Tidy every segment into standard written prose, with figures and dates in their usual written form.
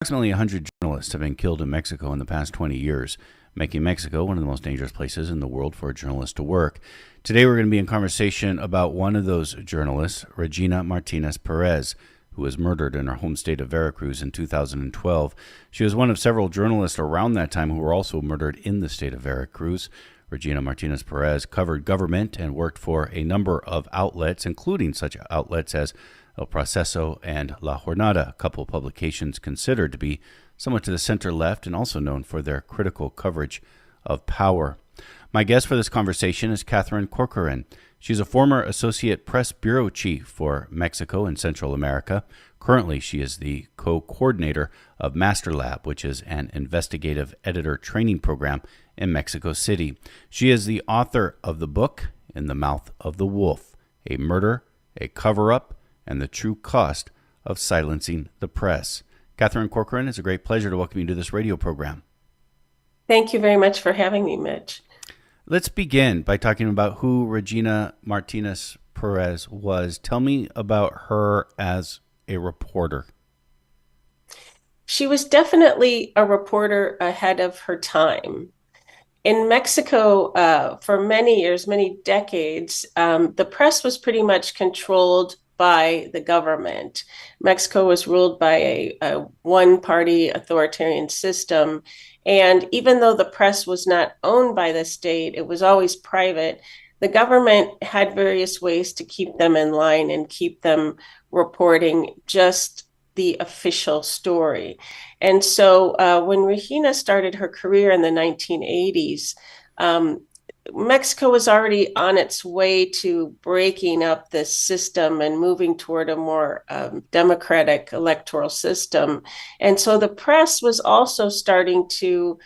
Approximately 100 journalists have been killed in Mexico in the past 20 years, making Mexico one of the most dangerous places in the world for a journalist to work. Today we're going to be in conversation about one of those journalists, Regina Martinez Perez, who was murdered in her home state of Veracruz in 2012. She was one of several journalists around that time who were also murdered in the state of Veracruz. Regina Martinez Perez covered government and worked for a number of outlets, including such outlets as El Proceso and La Jornada, a couple of publications considered to be somewhat to the center-left and also known for their critical coverage of power. My guest for this conversation is Katherine Corcoran. She's a former Associate Press Bureau Chief for Mexico and Central America. Currently, she is the co-coordinator of MasterLAB, which is an investigative editor training program in Mexico City. She is the author of the book, In the Mouth of the Wolf, A Murder, a Cover-Up, and the True Cost of Silencing the Press. Katherine Corcoran, it's a great pleasure to welcome you to this radio program. Thank you very much for having me, Mitch. Let's begin by talking about who Regina Martinez Perez was. Tell me about her as a reporter. She was definitely a reporter ahead of her time. In Mexico, for many years, many decades, the press was pretty much controlled by the government. Mexico was ruled by a one-party authoritarian system. And even though the press was not owned by the state, it was always private, the government had various ways to keep them in line and keep them reporting just the official story. And so when Regina started her career in the 1980s, Mexico was already on its way to breaking up this system and moving toward a more democratic electoral system. And so the press was also starting to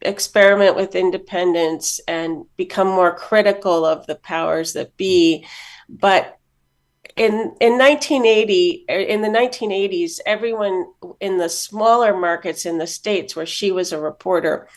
experiment with independence and become more critical of the powers that be. But in the 1980s, everyone in the smaller markets in the states where she was a reporter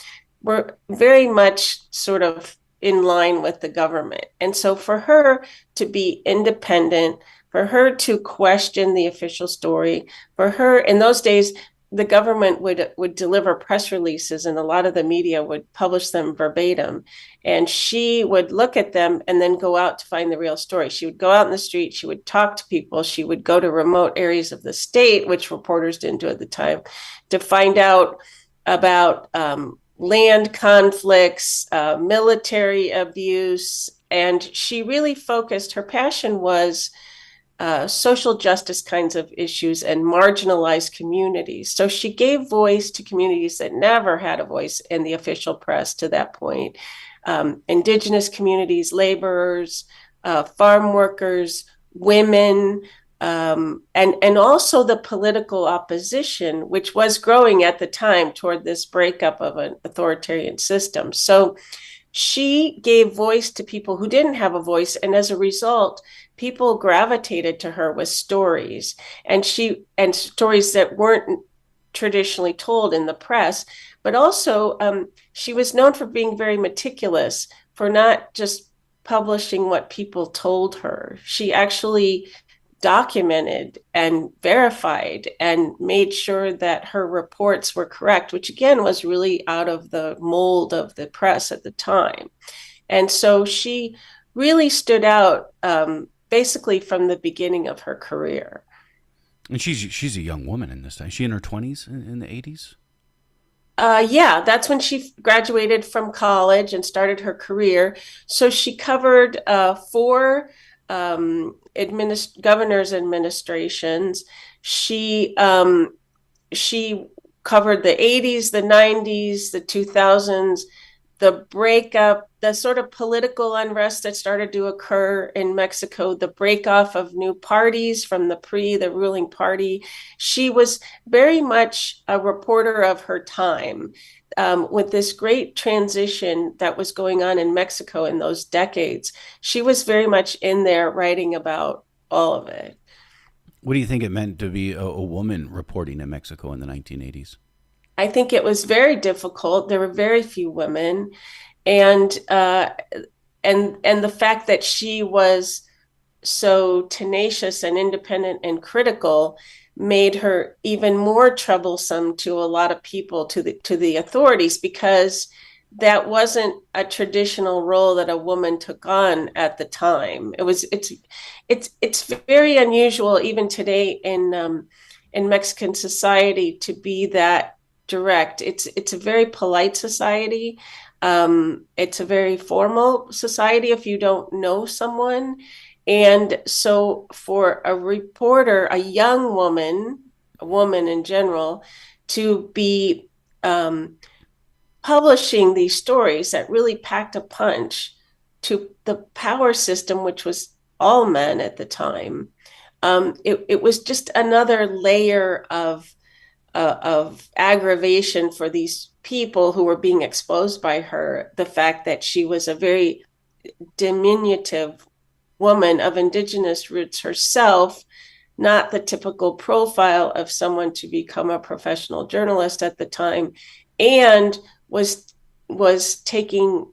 were very much sort of in line with the government. And so for her to be independent, for her to question the official story, for her, in those days, the government would deliver press releases and a lot of the media would publish them verbatim. And she would look at them and then go out to find the real story. She would go out in the street, she would talk to people, she would go to remote areas of the state, which reporters didn't do at the time, to find out about land conflicts, military abuse, and she really focused, her passion was social justice kinds of issues and marginalized communities. So she gave voice to communities that never had a voice in the official press to that point. Indigenous communities, laborers, farm workers, women, and also the political opposition, which was growing at the time toward this breakup of an authoritarian system. So she gave voice to people who didn't have a voice, and as a result, people gravitated to her with stories, and stories that weren't traditionally told in the press. But also, she was known for being very meticulous, for not just publishing what people told her. She actually documented and verified and made sure that her reports were correct, which again was really out of the mold of the press at the time. And so she really stood out basically from the beginning of her career. And she's a young woman in this time. Is she in her 20s in the 80s? Yeah, that's when she graduated from college and started her career. So she covered four governor's administrations. She covered the 80s, the 90s, the 2000s, the breakup, the sort of political unrest that started to occur in Mexico, the breakoff of new parties from the ruling party. She was very much a reporter of her time. With this great transition that was going on in Mexico in those decades, she was very much in there writing about all of it. What do you think it meant to be a woman reporting in Mexico in the 1980s? I think it was very difficult. There were very few women, and the fact that she was so tenacious and independent and critical made her even more troublesome to a lot of people, to the authorities, because that wasn't a traditional role that a woman took on at the time. It's very unusual even today in Mexican society to be that direct. It's a very polite society. It's a very formal society if you don't know someone. And so for a reporter, a young woman, a woman in general, to be publishing these stories that really packed a punch to the power system, which was all men at the time, it was just another layer of aggravation for these people who were being exposed by her. The fact that she was a very diminutive woman of indigenous roots herself, not the typical profile of someone to become a professional journalist at the time, and was taking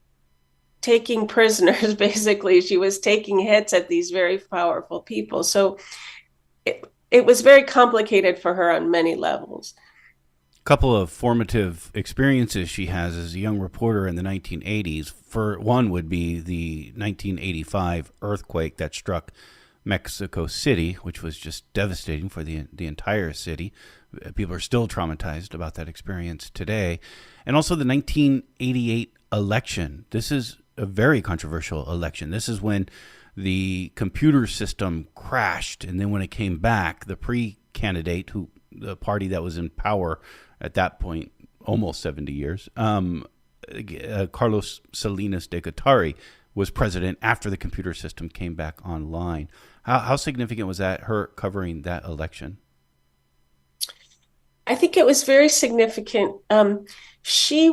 prisoners. Basically, she was taking hits at these very powerful people. So it was very complicated for her on many levels. Couple of formative experiences she has as a young reporter in the 1980s. For one would be the 1985 earthquake that struck Mexico City, which was just devastating for the entire city. People are still traumatized about that experience today. And also the 1988 election. This is a very controversial election. This is when the computer system crashed, and then when it came back, the pre-candidate, the party that was in power at that point, almost 70 years, Carlos Salinas de Gortari, was president after the computer system came back online. How significant was that, her covering that election? I think it was very significant. She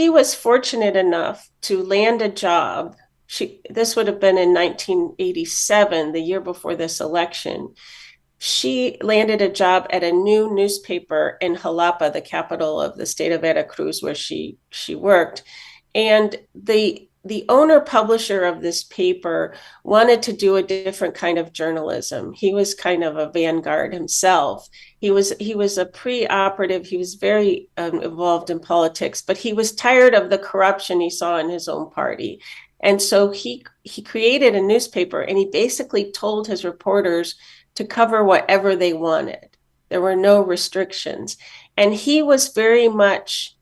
was fortunate enough to land a job. This would have been in 1987, the year before this election. She landed a job at a new newspaper in Jalapa, the capital of the state of Veracruz, where she worked. And the owner publisher of this paper wanted to do a different kind of journalism. He was kind of a vanguard himself. He was a pre-operative. He was very involved in politics, but he was tired of the corruption he saw in his own party. And so he created a newspaper, and he basically told his reporters to cover whatever they wanted. There were no restrictions. And he was very much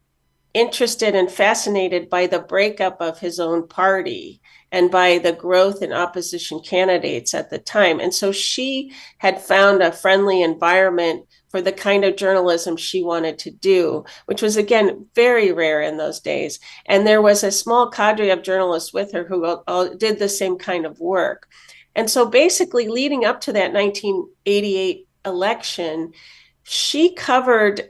interested and fascinated by the breakup of his own party and by the growth in opposition candidates at the time. And so she had found a friendly environment for the kind of journalism she wanted to do, which was, again, very rare in those days. And there was a small cadre of journalists with her who all did the same kind of work. And so basically, leading up to that 1988 election, she covered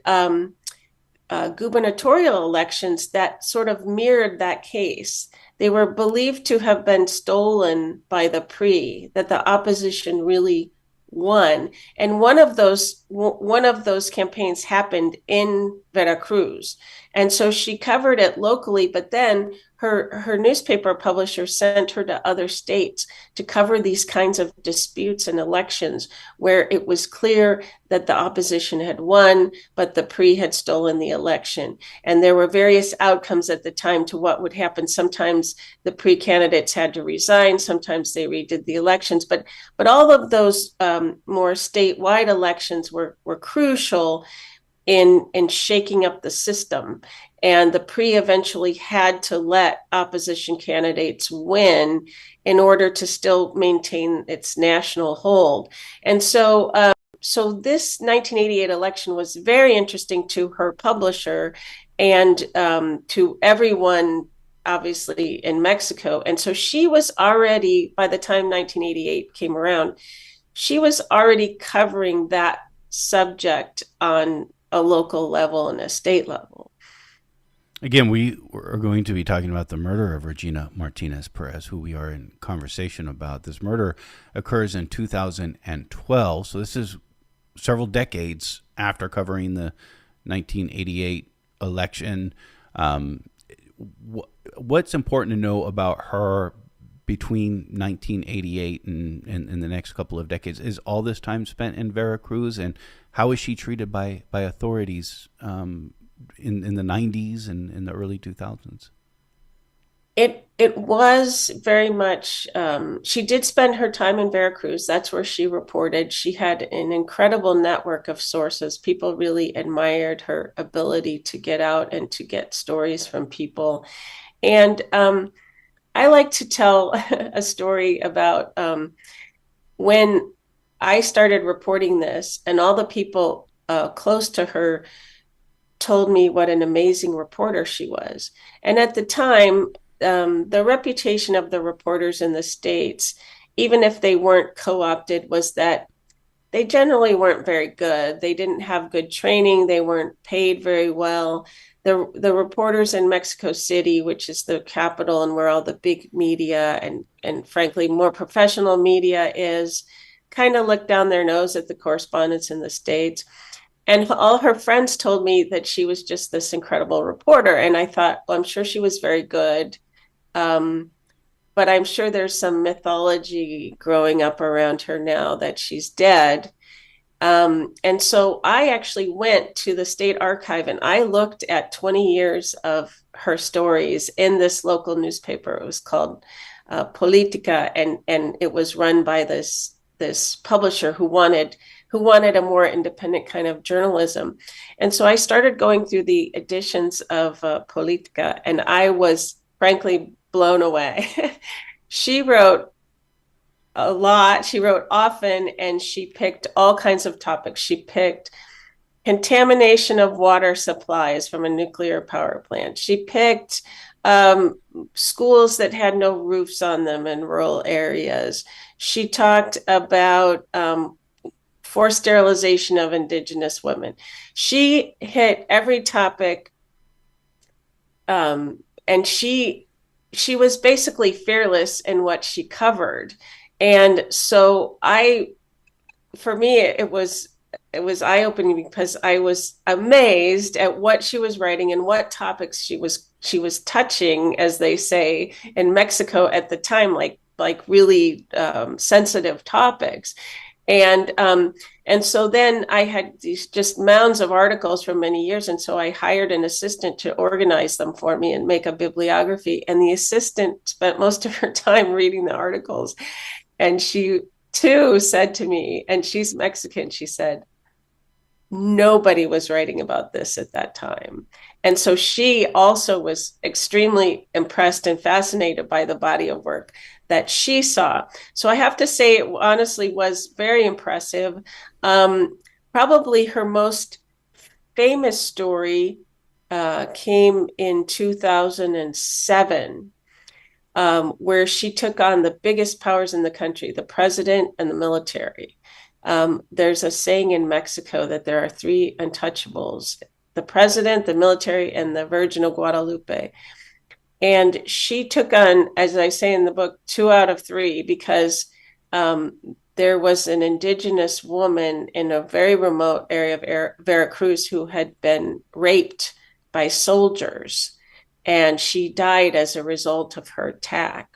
gubernatorial elections that sort of mirrored that case. They were believed to have been stolen by the PRI, that the opposition really won. And one of those campaigns happened in Veracruz. And so she covered it locally, but then her newspaper publisher sent her to other states to cover these kinds of disputes and elections where it was clear that the opposition had won, but the PRI had stolen the election. And there were various outcomes at the time to what would happen. Sometimes the PRI candidates had to resign. Sometimes they redid the elections. But all of those more statewide elections were crucial in shaking up the system. And the PRI eventually had to let opposition candidates win in order to still maintain its national hold. And so this 1988 election was very interesting to her publisher and to everyone, obviously, in Mexico. And so she was already, by the time 1988 came around, she was already covering that subject on a local level and a state level. Again, we are going to be talking about the murder of Regina Martinez Perez, who we are in conversation about. This murder occurs in 2012, so this is several decades after covering the 1988 election. What's important to know about her between 1988 and the next couple of decades? Is all this time spent in Veracruz, and how is she treated by authorities in the 90s and in the early 2000s? It was very much, she did spend her time in Veracruz. That's where she reported. She had an incredible network of sources. People really admired her ability to get out and to get stories from people. And I like to tell a story about when I started reporting this, and all the people close to her told me what an amazing reporter she was. And at the time, the reputation of the reporters in the States, even if they weren't co-opted, was that they generally weren't very good. They didn't have good training. They weren't paid very well. The reporters in Mexico City, which is the capital and where all the big media and frankly more professional media is, kind of looked down their nose at the correspondents in the States. And all her friends told me that she was just this incredible reporter. And I thought, well, I'm sure she was very good. But I'm sure there's some mythology growing up around her now that she's dead. And so I actually went to the state archive and I looked at 20 years of her stories in this local newspaper. It was called Politica, and it was run by this publisher who wanted a more independent kind of journalism. And so I started going through the editions of Politica, and I was frankly blown away. She wrote a lot. She wrote often, and she picked all kinds of topics. She picked contamination of water supplies from a nuclear power plant. She picked schools that had no roofs on them in rural areas. She talked about forced sterilization of Indigenous women. She hit every topic, and she was basically fearless in what she covered. And so for me, it was eye-opening because I was amazed at what she was writing and what topics she was touching, as they say in Mexico at the time, like really sensitive topics. And so then I had these just mounds of articles for many years. And so I hired an assistant to organize them for me and make a bibliography. And the assistant spent most of her time reading the articles. And she too said to me, and she's Mexican, she said, nobody was writing about this at that time. And so she also was extremely impressed and fascinated by the body of work that she saw. So I have to say, it honestly was very impressive. Probably her most famous story came in 2007, where she took on the biggest powers in the country, the president and the military. There's a saying in Mexico that there are three untouchables: the president, the military, and the Virgin of Guadalupe. And she took on, as I say in the book, 2 out of 3, because there was an Indigenous woman in a very remote area of Veracruz who had been raped by soldiers, and she died as a result of her attack.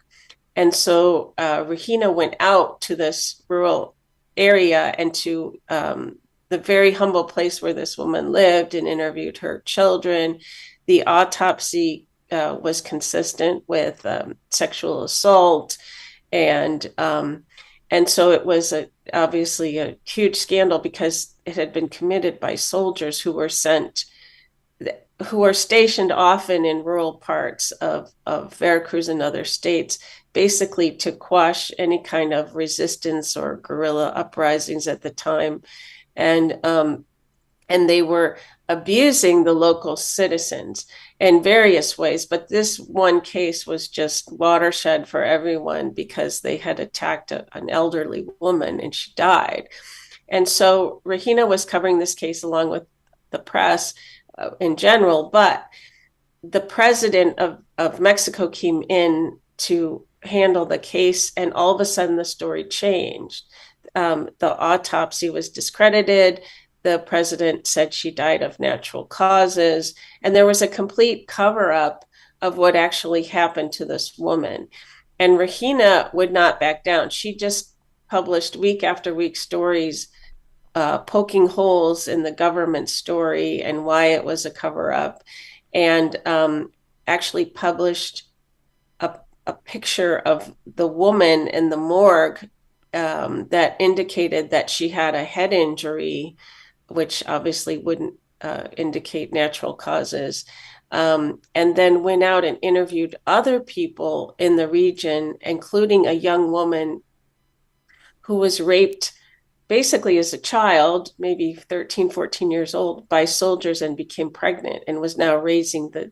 And so Regina went out to this rural area and to the very humble place where this woman lived and interviewed her children. The autopsy was consistent with sexual assault, and so it was obviously a huge scandal because it had been committed by soldiers who were stationed often in rural parts of Veracruz and other states, basically to quash any kind of resistance or guerrilla uprisings at the time. And they were abusing the local citizens in various ways. But this one case was just watershed for everyone because they had attacked an elderly woman and she died. And so Regina was covering this case along with the press in general, but the president of Mexico came in to handle the case, and all of a sudden the story changed. The autopsy was discredited. The president said she died of natural causes, and there was a complete cover-up of what actually happened to this woman. And Regina would not back down. She just published week after week stories poking holes in the government story and why it was a cover up, and actually published a picture of the woman in the morgue that indicated that she had a head injury, which obviously wouldn't indicate natural causes. And then went out and interviewed other people in the region, including a young woman who was raped basically as a child, maybe 13, 14 years old, by soldiers and became pregnant and was now raising the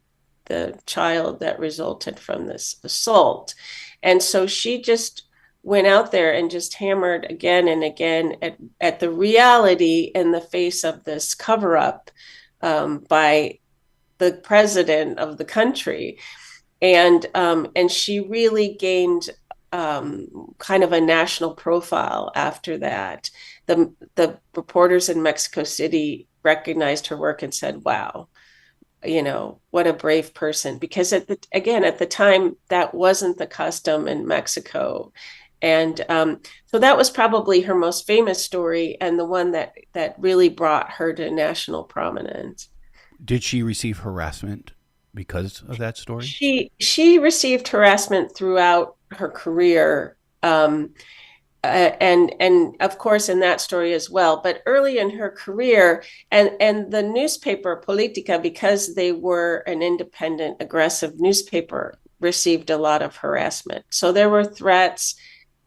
child that resulted from this assault. And so she just went out there and just hammered again and again at the reality in the face of this cover up by the president of the country. And she really gained kind of a national profile after that. The reporters in Mexico City recognized her work and said, wow, what a brave person. Because at the time, that wasn't the custom in Mexico. And so that was probably her most famous story, and the one that really brought her to national prominence. Did she receive harassment because of that story? She received harassment throughout her career, and of course in that story as well. But early in her career, and the newspaper Politica, because they were an independent, aggressive newspaper, received a lot of harassment. So there were threats.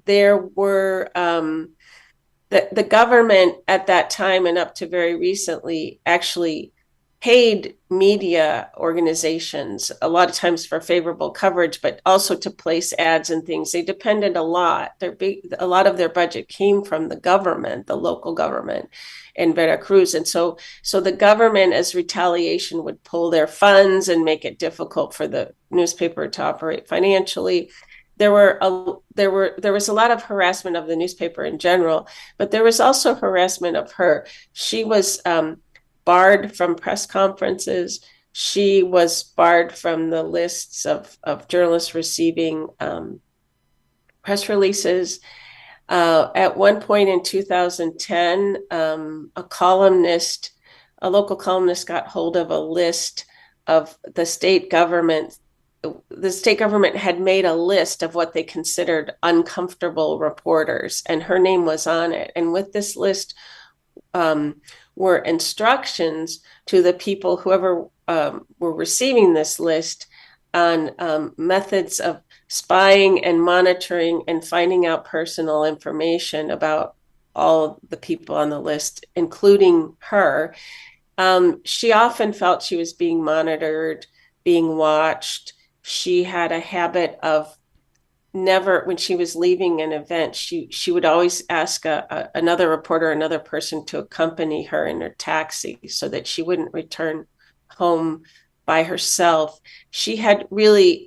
There were the government at that time and up to very recently actually paid media organizations a lot of times for favorable coverage, but also to place ads and things. They depended a lot. A lot of their budget came from the government, the local government in Veracruz. And so the government, as retaliation, would pull their funds and make it difficult for the newspaper to operate financially. There was a lot of harassment of the newspaper in general, but there was also harassment of her. She was barred from press conferences. She was barred from the lists of journalists receiving press releases. At one point in 2010, a local columnist got hold of a list of the state government. The state government had made a list of what they considered uncomfortable reporters, and her name was on it. And with this list were instructions to the people, whoever were receiving this list, on methods of spying and monitoring and finding out personal information about all the people on the list, including her. She often felt she was being monitored, being watched. She had a habit of never, when she was leaving an event, she would always ask another reporter, another person to accompany her in her taxi so that she wouldn't return home by herself. She had really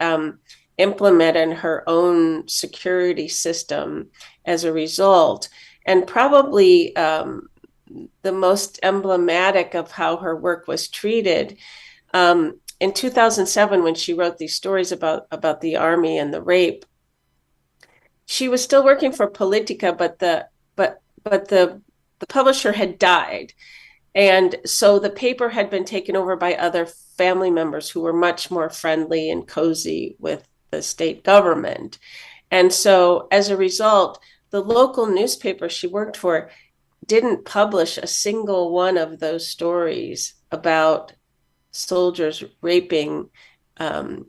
implemented her own security system as a result. And probably the most emblematic of how her work was treated, in 2007, when she wrote these stories about the army and the rape, she was still working for Politica, but the publisher had died. And so the paper had been taken over by other family members who were much more friendly and cozy with the state government. And so as a result, the local newspaper she worked for didn't publish a single one of those stories about soldiers raping an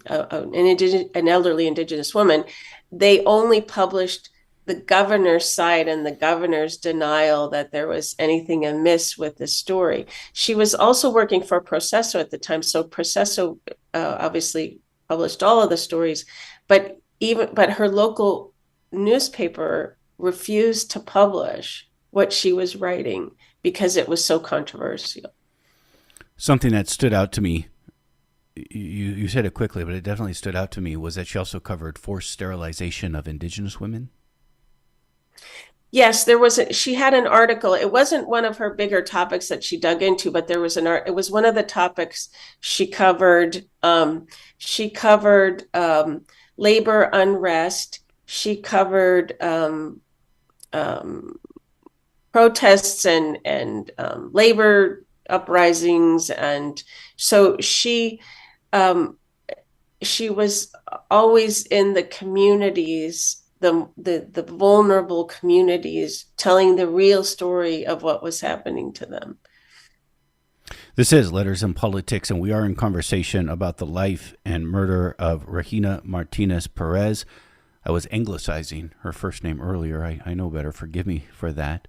elderly Indigenous woman. They only published the governor's side and the governor's denial that there was anything amiss with the story. She was also working for Proceso at the time, so Proceso obviously published all of the stories, but her local newspaper refused to publish what she was writing because it was so controversial. Something that stood out to me, you said it quickly, but it definitely stood out to me, was that she also covered forced sterilization of Indigenous women. Yes, she had an article. It wasn't one of her bigger topics that she dug into, but there was it was one of the topics she covered. She covered labor unrest. She covered um, protests and labor uprisings, and so um, she was always in the communities, the vulnerable communities, telling the real story of what was happening to them. This is Letters and Politics, and we are in conversation about the life and murder of Regina Martinez Perez. I was anglicizing her first name earlier. I know better. Forgive me for that.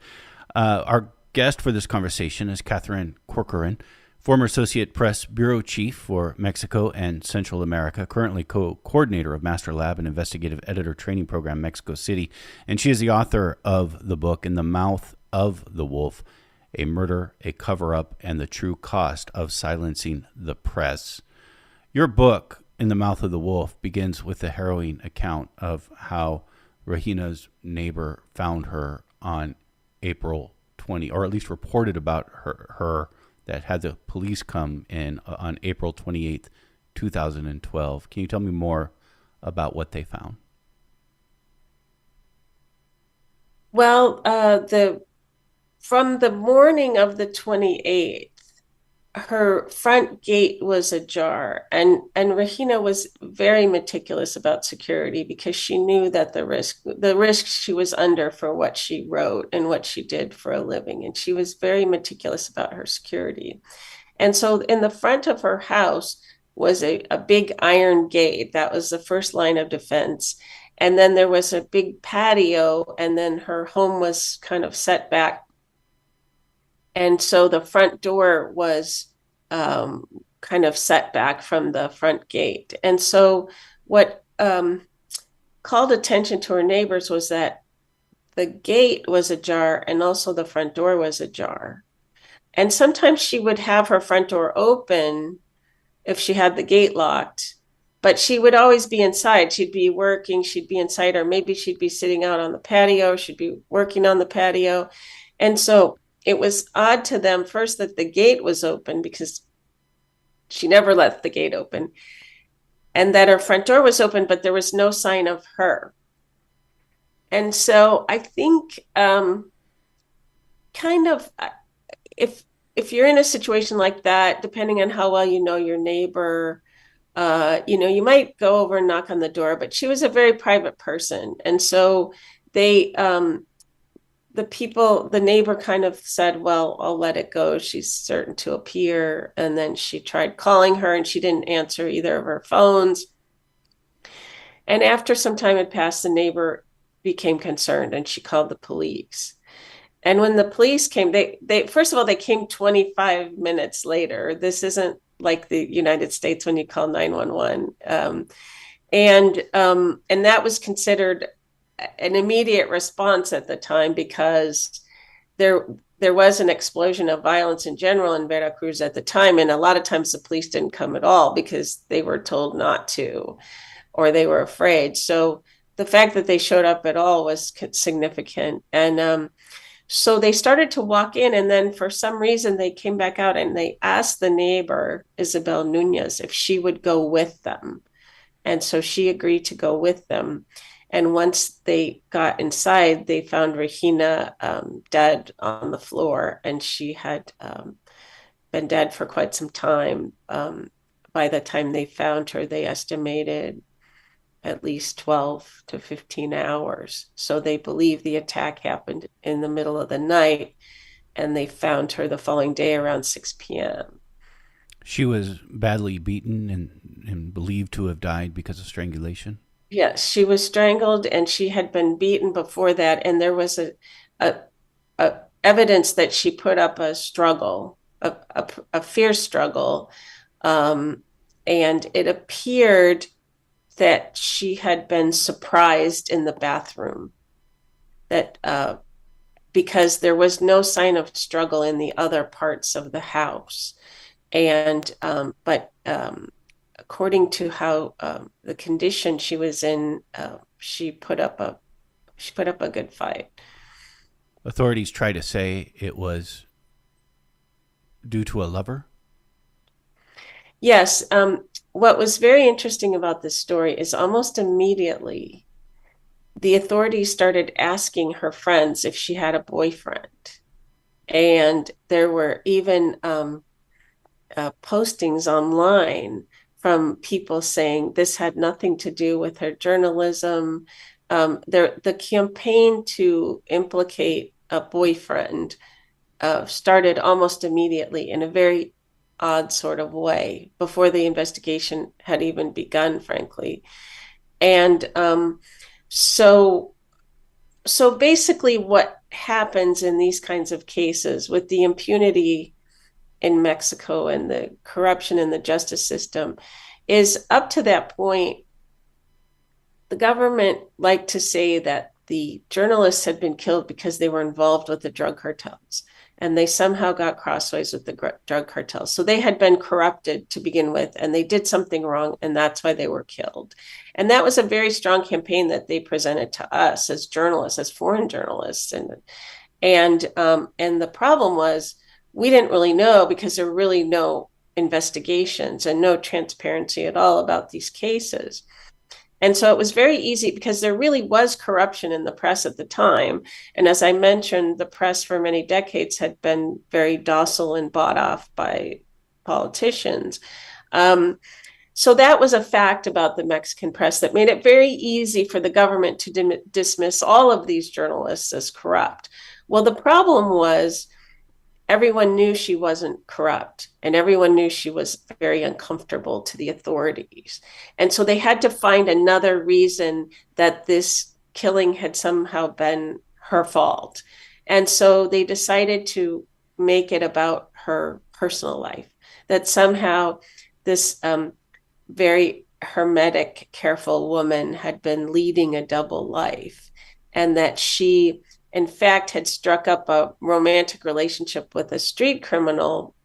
Our guest for this conversation is Katherine Corcoran, former Associate Press Bureau Chief for Mexico and Central America, currently co-coordinator of MasterLAB, an investigative editor training program, Mexico City. And she is the author of the book, In the Mouth of the Wolf, A Murder, a Cover-Up, and the True Cost of Silencing the Press. Your book, In the Mouth of the Wolf, begins with the harrowing account of how Regina's neighbor found her on April 20, or at least reported about her that had the police come in on April 28th, 2012. Can you tell me more about what they found? Well, from the morning of the 28th, her front gate was ajar, and Regina was very meticulous about security because she knew that the risk she was under for what she wrote and what she did for a living, and she was very meticulous about her security. And so in the front of her house was a big iron gate. That was the first line of defense. And then there was a big patio, and then her home was kind of set back, and so the front door was kind of set back from the front gate. And so what called attention to her neighbors was that the gate was ajar and also the front door was ajar. And sometimes she would have her front door open if she had the gate locked, but she would always be inside. She'd be working, she'd be inside, or maybe she'd be sitting out on the patio, she'd be working on the patio. And so it was odd to them first that the gate was open because she never left the gate open, and that her front door was open, but there was no sign of her. And so I think kind of if you're in a situation like that, depending on how well you know your neighbor, you might go over and knock on the door, but she was a very private person. And so they the neighbor kind of said, well, I'll let it go. She's certain to appear. And then she tried calling her and she didn't answer either of her phones. And after some time had passed, the neighbor became concerned and she called the police. And when the police came, they first of all, they came 25 minutes later. This isn't like the United States when you call 911. And that was considered an immediate response at the time because there was an explosion of violence in general in Veracruz at the time. And a lot of times the police didn't come at all because they were told not to, or they were afraid. So the fact that they showed up at all was significant. And so they started to walk in, and then for some reason they came back out and they asked the neighbor, Isabel Nunez, if she would go with them. And so she agreed to go with them. And once they got inside, they found Regina dead on the floor, and she had been dead for quite some time. By the time they found her, they estimated at least 12 to 15 hours. So they believe the attack happened in the middle of the night, and they found her the following day around 6 p.m. She was badly beaten and believed to have died because of strangulation. Yes, she was strangled, and she had been beaten before that. And there was a evidence that she put up a struggle, a fierce struggle. And it appeared that she had been surprised in the bathroom, that because there was no sign of struggle in the other parts of the house. And but according to how the condition she was in, she put up a good fight. Authorities try to say it was due to a lover. Yes. what was very interesting about this story is almost immediately the authorities started asking her friends if she had a boyfriend. And there were even postings online from people saying this had nothing to do with her journalism. The campaign to implicate a boyfriend started almost immediately in a very odd sort of way before the investigation had even begun, frankly. And so basically what happens in these kinds of cases with the impunity in Mexico and the corruption in the justice system is, up to that point, the government liked to say that the journalists had been killed because they were involved with the drug cartels, and they somehow got crossways with the drug cartels. So they had been corrupted to begin with, and they did something wrong, and that's why they were killed. And that was a very strong campaign that they presented to us as journalists, as foreign journalists. And the problem was, we didn't really know, because there were really no investigations and no transparency at all about these cases. And so it was very easy, because there really was corruption in the press at the time. And as I mentioned, the press for many decades had been very docile and bought off by politicians. So that was a fact about the Mexican press that made it very easy for the government to dismiss all of these journalists as corrupt. Well, the problem was, everyone knew she wasn't corrupt, and everyone knew she was very uncomfortable to the authorities. And so they had to find another reason that this killing had somehow been her fault. And so they decided to make it about her personal life, that somehow this very hermetic, careful woman had been leading a double life, and that she, in fact, had struck up a romantic relationship with a street criminal,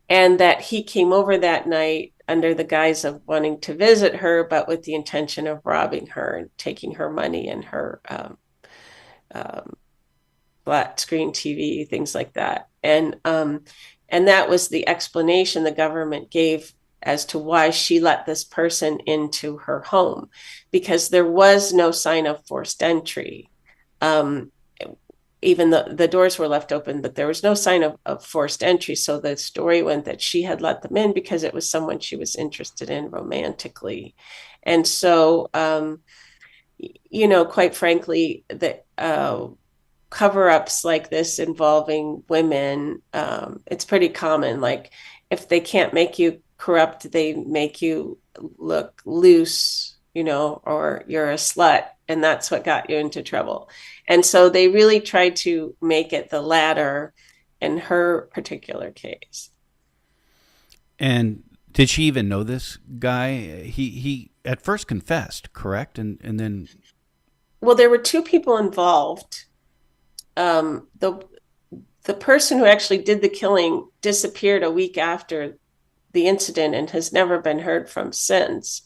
and that he came over that night under the guise of wanting to visit her, but with the intention of robbing her and taking her money and her flat screen TV, things like that. And that was the explanation the government gave as to why she let this person into her home, because there was no sign of forced entry. Even the doors were left open, but there was no sign of forced entry. So the story went that she had let them in because it was someone she was interested in romantically. And so, quite frankly, the cover-ups like this involving women, it's pretty common. Like, if they can't make you corrupt, they make you look loose, or you're a slut, and that's what got you into trouble. And so they really tried to make it the latter in her particular case. And did she even know this guy? He at first confessed, correct? And then... Well, there were two people involved. The person who actually did the killing disappeared a week after the incident and has never been heard from since.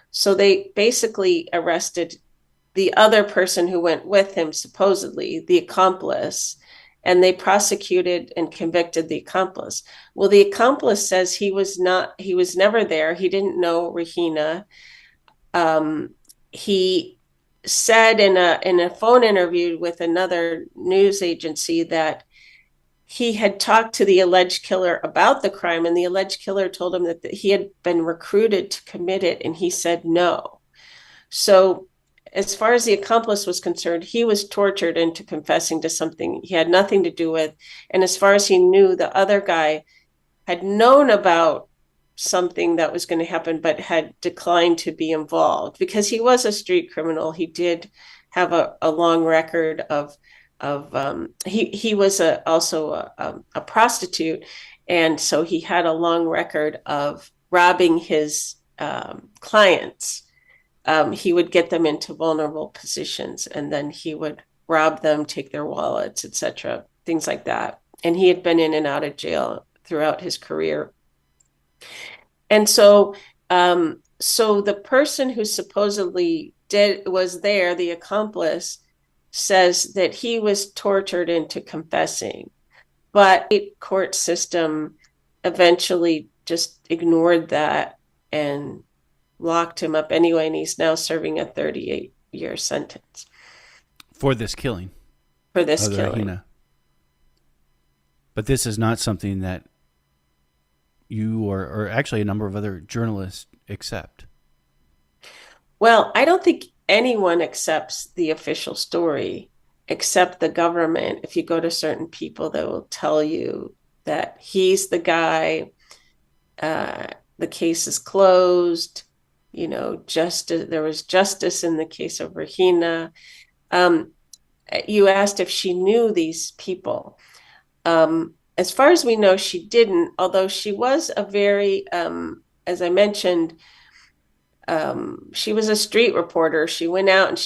So they basically arrested the other person who went with him, supposedly the accomplice, and they prosecuted and convicted the accomplice. Well, the accomplice says he was never there. He didn't know Regina. He said in a phone interview with another news agency that he had talked to the alleged killer about the crime, and the alleged killer told him that he had been recruited to commit it, and he said no. So as far as the accomplice was concerned, he was tortured into confessing to something he had nothing to do with. And as far as he knew, the other guy had known about something that was going to happen, but had declined to be involved because he was a street criminal. He did have a long record of he was also a prostitute, and so he had a long record of robbing his clients. He would get them into vulnerable positions, and then he would rob them, take their wallets, etc., things like that. And he had been in and out of jail throughout his career. And so the person who supposedly was there, the accomplice, says that he was tortured into confessing, but the court system eventually just ignored that and locked him up anyway, and he's now serving a 38-year sentence for this killing. For this killing. Regina. But this is not something that you or actually a number of other journalists accept. Well, I don't think anyone accepts the official story except the government. If you go to certain people, they will tell you that he's the guy, the case is closed, justice, there was justice in the case of Regina. You asked if she knew these people. As far as we know, she didn't, although she was a very, as I mentioned, she was a street reporter. She went out and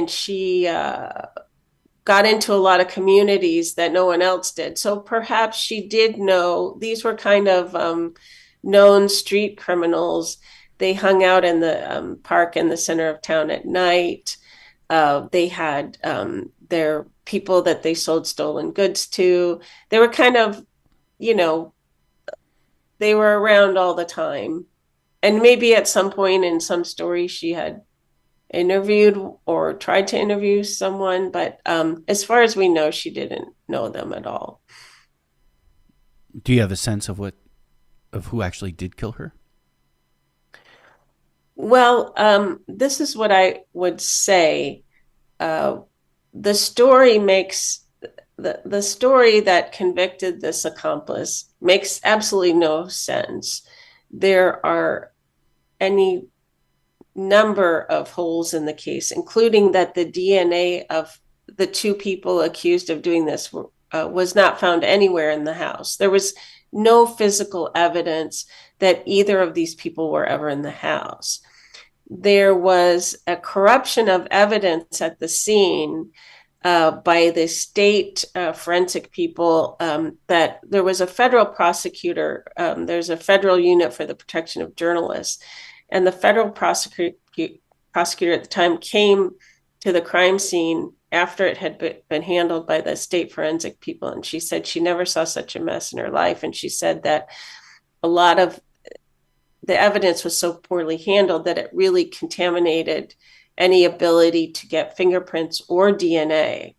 she got into a lot of communities that no one else did. So perhaps she did know these were kind of known street criminals. They hung out in the park in the center of town at night. They had their people that they sold stolen goods to. They were kind of, they were around all the time. And maybe at some point in some story she had interviewed or tried to interview someone, but as far as we know, she didn't know them at all. Do you have a sense of who actually did kill her? Well, this is what I would say. The story makes the story that convicted this accomplice makes absolutely no sense. There are any number of holes in the case, including that the DNA of the two people accused of doing this was not found anywhere in the house. There was no physical evidence that either of these people were ever in the house. There was a corruption of evidence at the scene by the state forensic people, that there was a federal prosecutor. There's a federal unit for the protection of journalists. And the federal prosecutor at the time came to the crime scene after it had been handled by the state forensic people. And she said she never saw such a mess in her life. And she said that a lot of the evidence was so poorly handled that it really contaminated any ability to get fingerprints or DNA.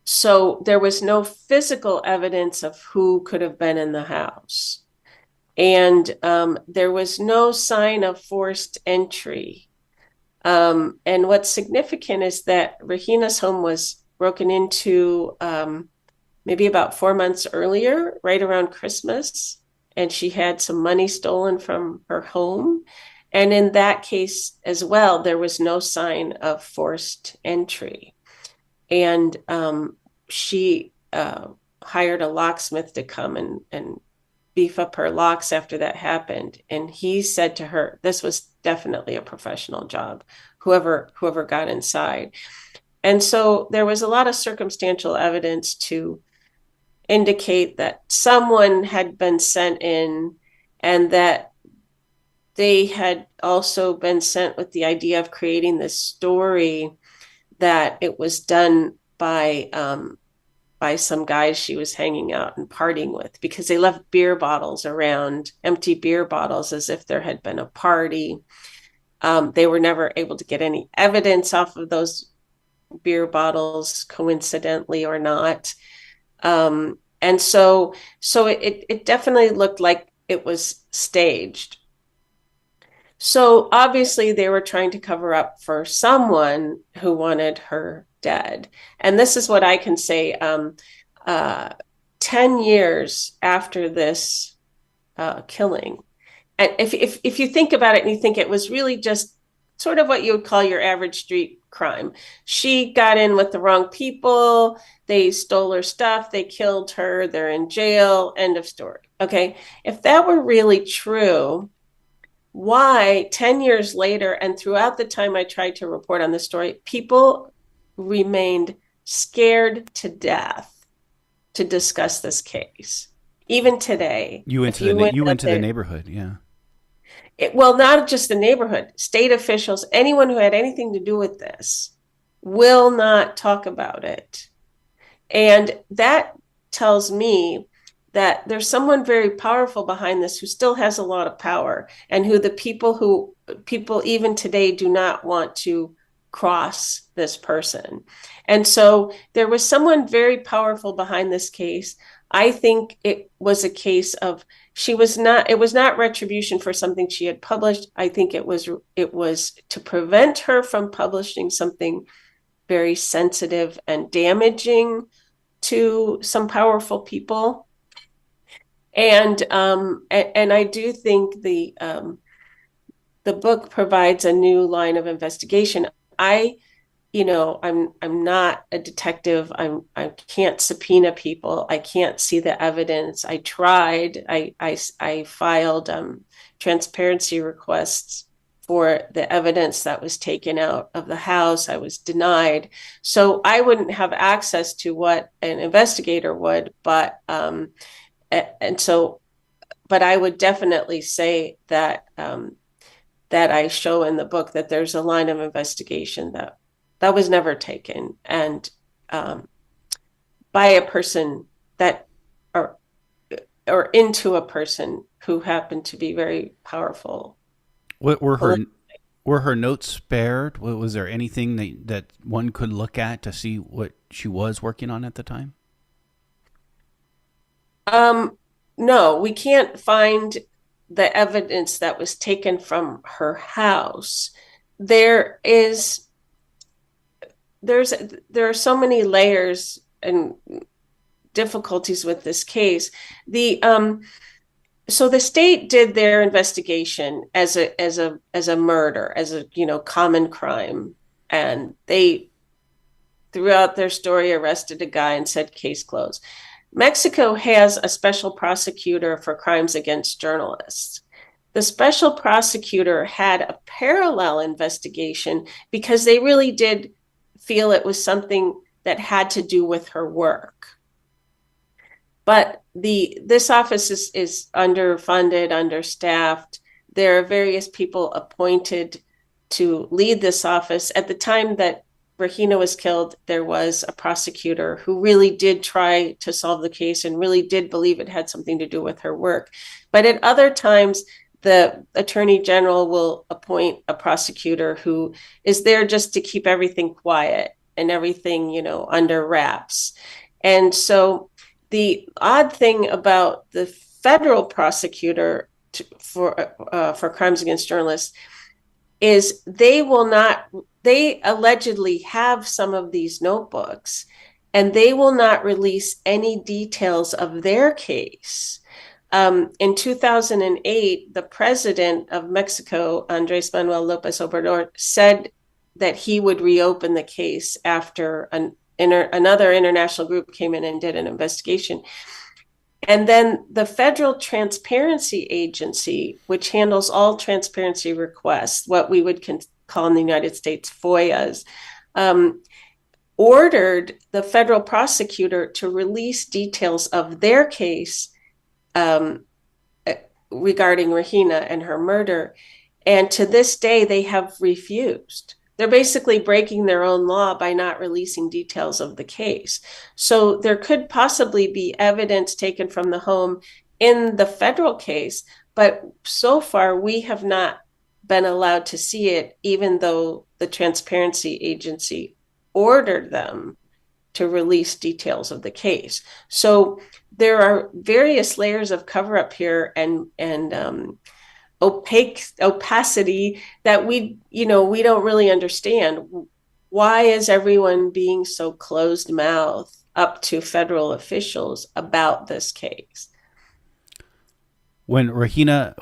So there was no physical evidence of who could have been in the house. And there was no sign of forced entry. And what's significant is that Regina's home was broken into maybe about 4 months earlier, right around Christmas. And she had some money stolen from her home. And in that case as well, there was no sign of forced entry. And she hired a locksmith to come and beef up her locks after that happened. And he said to her, this was definitely a professional job, whoever got inside. And so there was a lot of circumstantial evidence to indicate that someone had been sent in, and that they had also been sent with the idea of creating this story that it was done by some guys she was hanging out and partying with, because they left beer bottles around, empty beer bottles, as if there had been a party. They were never able to get any evidence off of those beer bottles, coincidentally or not. And so it definitely looked like it was staged. So obviously they were trying to cover up for someone who wanted her dead. And this is what I can say. 10 years after this killing, and if you think about it and you think it was really just sort of what you would call your average street crime. She got in with the wrong people. They stole her stuff. They killed her. They're in jail. End of story. Okay. If that were really true, why 10 years later and throughout the time I tried to report on the story, people remained scared to death to discuss this case. Even today. You went to the neighborhood, yeah. Well, not just the neighborhood, state officials, anyone who had anything to do with this will not talk about it. And that tells me that there's someone very powerful behind this who still has a lot of power, and who people even today do not want to cross this person. And so there was someone very powerful behind this case. I think it was a case of it was not retribution for something she had published. I think it was to prevent her from publishing something very sensitive and damaging to some powerful people. And I do think the book provides a new line of investigation. I'm not a detective. I can't subpoena people. I can't see the evidence. I tried. I filed transparency requests for the evidence that was taken out of the house. I was denied. So I wouldn't have access to what an investigator would, but I would definitely say that that I show in the book that there's a line of investigation that was never taken, and by a person that or into a person who happened to be very powerful. What were her notes spared? Was there anything that one could look at to see what she was working on at the time? No, we can't find the evidence that was taken from her house. There are so many layers and difficulties with this case. So the state did their investigation as a murder, as a common crime, and they throughout their story arrested a guy and said case closed. Mexico has a special prosecutor for crimes against journalists. The special prosecutor had a parallel investigation because they really did feel it was something that had to do with her work. But this office is underfunded, understaffed. There are various people appointed to lead this office. At the time that Regina was killed, there was a prosecutor who really did try to solve the case and really did believe it had something to do with her work. But at other times, the attorney general will appoint a prosecutor who is there just to keep everything quiet and everything, under wraps. And so the odd thing about the federal prosecutor for crimes against journalists is they allegedly have some of these notebooks, and they will not release any details of their case. In 2008, the president of Mexico, Andrés Manuel López Obrador, said that he would reopen the case after another international group came in and did an investigation. And then the Federal Transparency Agency, which handles all transparency requests, what we would call in the United States FOIAs, ordered the federal prosecutor to release details of their case regarding Regina and her murder. And to this day, they have refused. They're basically breaking their own law by not releasing details of the case. So there could possibly be evidence taken from the home in the federal case, but so far we have not been allowed to see it, even though the Transparency Agency ordered them to release details of the case. So there are various layers of cover-up here and opacity that we don't really understand. Why is everyone being so closed-mouthed up to federal officials about this case? When Regina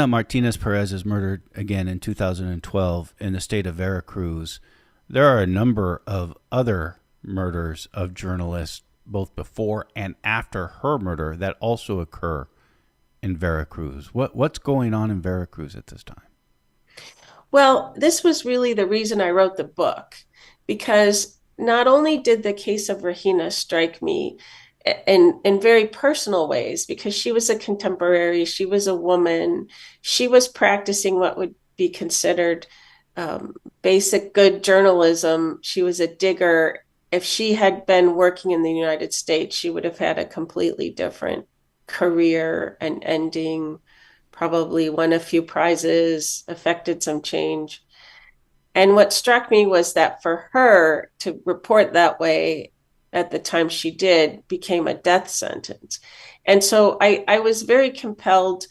Martinez Perez is murdered again in 2012 in the state of Veracruz, there are a number of other murders of journalists both before and after her murder that also occur in Veracruz. What's going on in Veracruz at this time? Well, this was really the reason I wrote the book, because not only did the case of Regina strike me in very personal ways, because she was a contemporary, she was a woman, she was practicing what would be considered basic good journalism. She was a digger, if she had been working in the United States, she would have had a completely different career and ending, probably won a few prizes, affected some change. And what struck me was that for her to report that way at the time she did became a death sentence. And so I was very compelled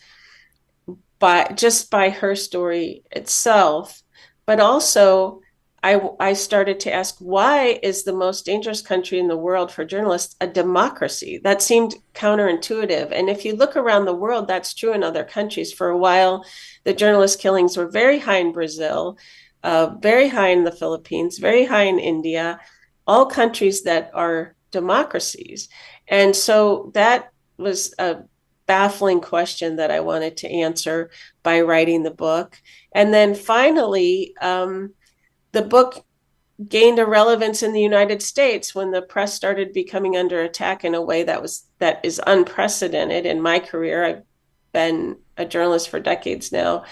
by her story itself, but also I started to ask, why is the most dangerous country in the world for journalists a democracy? That seemed counterintuitive. And if you look around the world, that's true in other countries. For a while, the journalist killings were very high in Brazil, very high in the Philippines, very high in India, all countries that are democracies. And so that was a baffling question that I wanted to answer by writing the book. And then finally, the book gained a relevance in the United States when the press started becoming under attack in a way that is unprecedented in my career. I've been a journalist for decades now.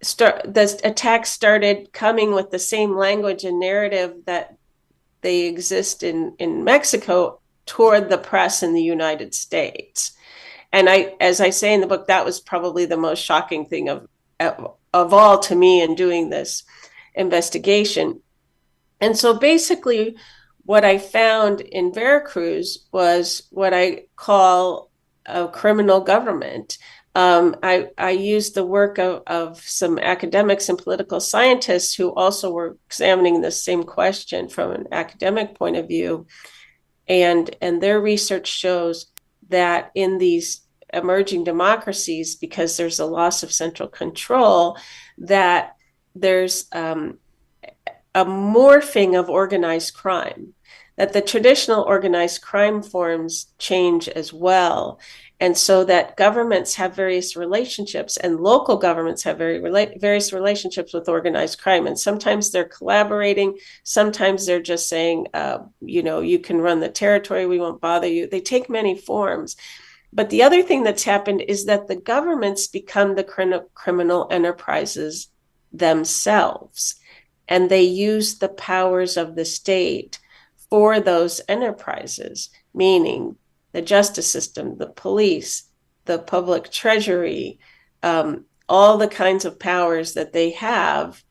The attacks started coming with the same language and narrative that they exist in Mexico toward the press in the United States. And as I say in the book, that was probably the most shocking thing of all to me in doing this investigation. And so basically, what I found in Veracruz was what I call a criminal government. I used the work of some academics and political scientists who also were examining the same question from an academic point of view. And their research shows that in these emerging democracies, because there's a loss of central control, that there's a morphing of organized crime, that the traditional organized crime forms change as well. And so that governments have various relationships, and local governments have various relationships with organized crime. And sometimes they're collaborating. Sometimes they're just saying, you can run the territory. We won't bother you. They take many forms. But the other thing that's happened is that the governments become the criminal enterprises themselves. And they use the powers of the state for those enterprises, meaning the justice system, the police, the public treasury, all the kinds of powers that they have,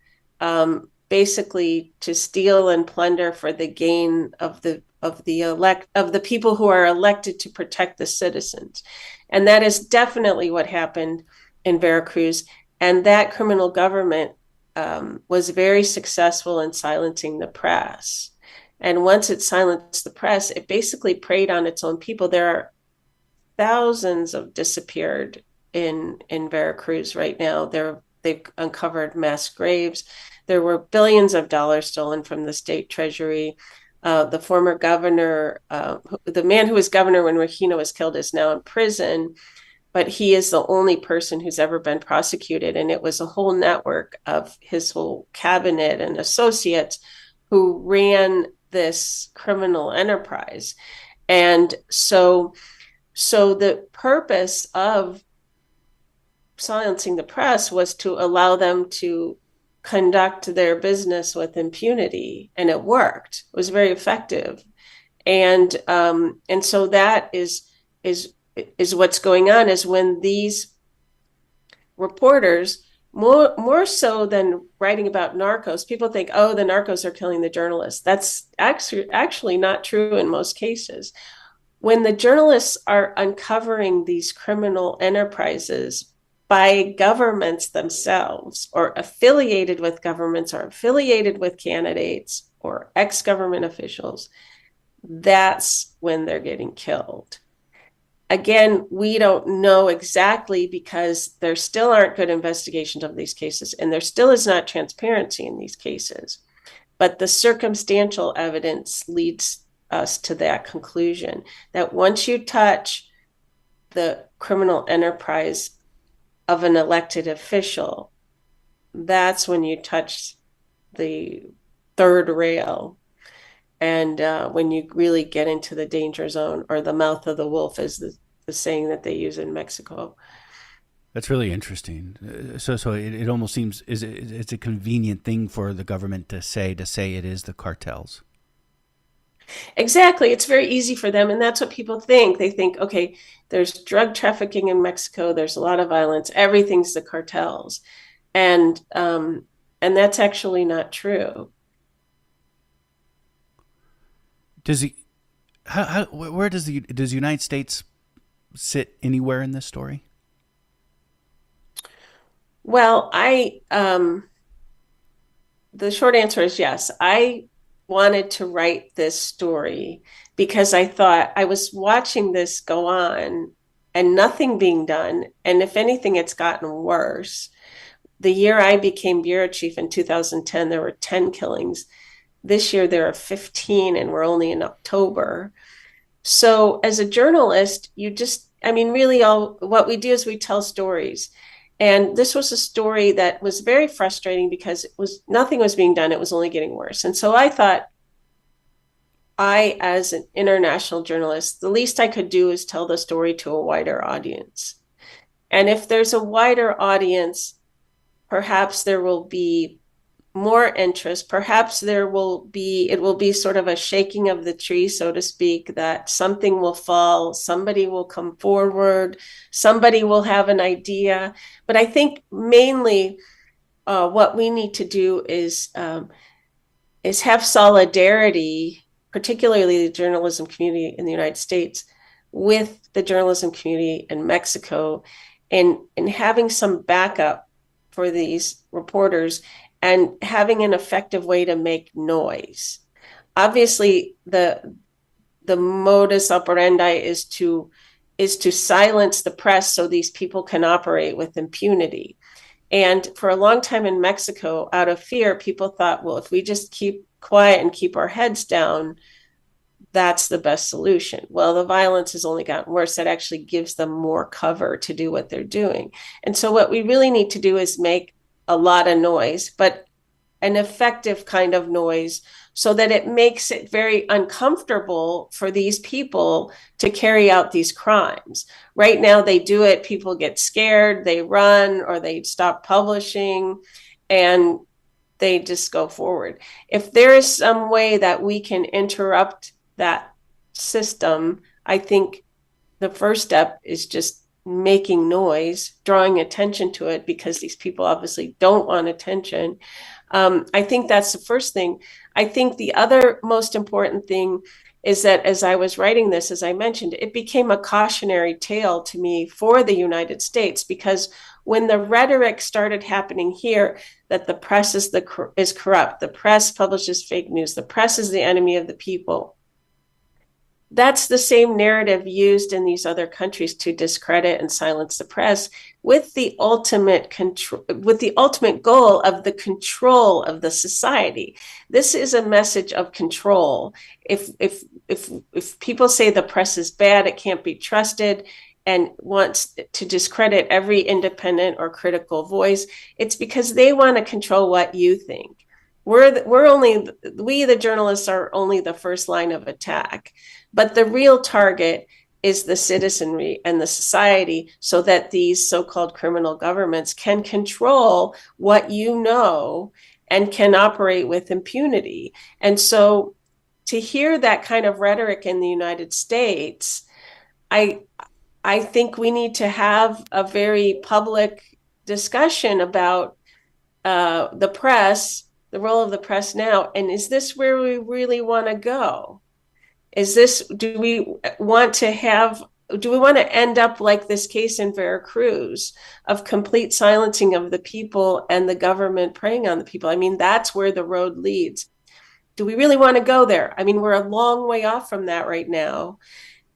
basically to steal and plunder for the gain of the people who are elected to protect the citizens. And that is definitely what happened in Veracruz. And that criminal government was very successful in silencing the press. And once it silenced the press, it basically preyed on its own people. There are thousands of disappeared in Veracruz right now. They've uncovered mass graves. There were billions of dollars stolen from the state treasury. The former governor, the man who was governor when Regina was killed, is now in prison, but he is the only person who's ever been prosecuted. And it was a whole network of his whole cabinet and associates who ran this criminal enterprise. And so the purpose of silencing the press was to allow them to conduct their business with impunity, and it worked. It was very effective. And so that is what's going on, is when these reporters, more so than writing about narcos, people think, oh, the narcos are killing the journalists. That's actually not true in most cases. When the journalists are uncovering these criminal enterprises by governments themselves, or affiliated with governments, or affiliated with candidates or ex-government officials, that's when they're getting killed. Again, we don't know exactly, because there still aren't good investigations of these cases, and there still is not transparency in these cases. But the circumstantial evidence leads us to that conclusion, that once you touch the criminal enterprise of an elected official, that's when you touch the third rail. And when you really get into the danger zone, or the mouth of the wolf, is the saying that they use in Mexico. That's really interesting. So it almost seems it's a convenient thing for the government to say it is the cartels. Exactly. It's very easy for them. And that's what people think. They think, okay, there's drug trafficking in Mexico, there's a lot of violence, everything's the cartels. And that's actually not true. Does he? Where does the United States sit anywhere in this story? Well, the short answer is yes. I wanted to write this story because I thought I was watching this go on and nothing being done. And if anything, it's gotten worse. The year I became bureau chief in 2010, there were 10 killings. This year, there are 15, and we're only in October. So, as a journalist, I mean, really, all what we do is we tell stories. And this was a story that was very frustrating because nothing was being done. It was only getting worse. And so I thought, as an international journalist, the least I could do is tell the story to a wider audience. And if there's a wider audience, perhaps there will be more interest. Perhaps it will be sort of a shaking of the tree, so to speak, that something will fall, somebody will come forward, somebody will have an idea. But I think mainly what we need to do is have solidarity, particularly the journalism community in the United States, with the journalism community in Mexico, and having some backup for these reporters and having an effective way to make noise. Obviously, the modus operandi is to silence the press so these people can operate with impunity. And for a long time in Mexico, out of fear, people thought, well, if we just keep quiet and keep our heads down, that's the best solution. Well, the violence has only gotten worse. That actually gives them more cover to do what they're doing. And so what we really need to do is make a lot of noise, but an effective kind of noise so that it makes it very uncomfortable for these people to carry out these crimes. Right now, they do it, people get scared, they run, or they stop publishing, and they just go forward. If there is some way that we can interrupt that system, I think the first step is just making noise, drawing attention to it, because these people obviously don't want attention. I think that's the first thing. I think the other most important thing is that as I was writing this, as I mentioned, it became a cautionary tale to me for the United States, because when the rhetoric started happening here that the press is corrupt, the press publishes fake news, the press is the enemy of the people, that's the same narrative used in these other countries to discredit and silence the press, with the ultimate goal of the control of the society. This is a message of control. If people say the press is bad, it can't be trusted, and wants to discredit every independent or critical voice, it's because they want to control what you think. We, the journalists, are only the first line of attack. But the real target is the citizenry and the society, so that these so-called criminal governments can control what you know and can operate with impunity. And so to hear that kind of rhetoric in the United States, I think we need to have a very public discussion about the press, the role of the press now, and is this where we really want to go? Do we want to end up like this case in Veracruz of complete silencing of the people and the government preying on the people? I mean, that's where the road leads. Do we really want to go there? I mean, we're a long way off from that right now,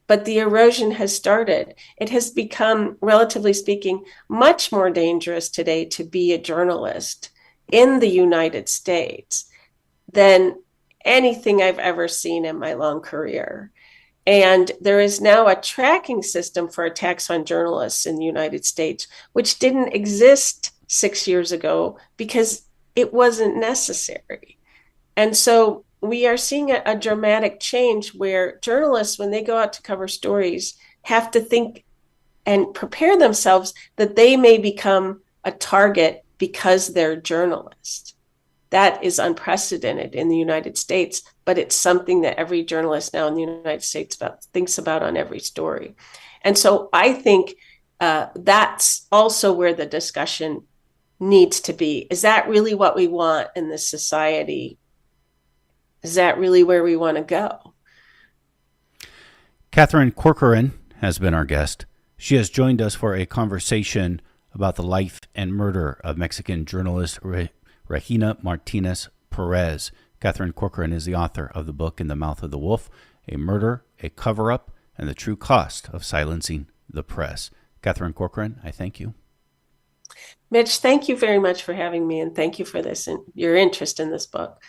but the erosion has started. It has become, relatively speaking, much more dangerous today to be a journalist in the United States than anything I've ever seen in my long career. And there is now a tracking system for attacks on journalists in the United States, which didn't exist 6 years ago because it wasn't necessary. And so we are seeing a dramatic change where journalists, when they go out to cover stories, have to think and prepare themselves that they may become a target because they're journalists. That is unprecedented in the United States, but it's something that every journalist now in the United States thinks about on every story. And so I think that's also where the discussion needs to be. Is that really what we want in this society? Is that really where we want to go? Katherine Corcoran has been our guest. She has joined us for a conversation about the life and murder of Mexican journalist Regina Martinez Perez. Katherine Corcoran is the author of the book In the Mouth of the Wolf, A Murder, a Cover-Up, and the True Cost of Silencing the Press. Katherine Corcoran, I thank you. Mitch, thank you very much for having me, and thank you for this and your interest in this book.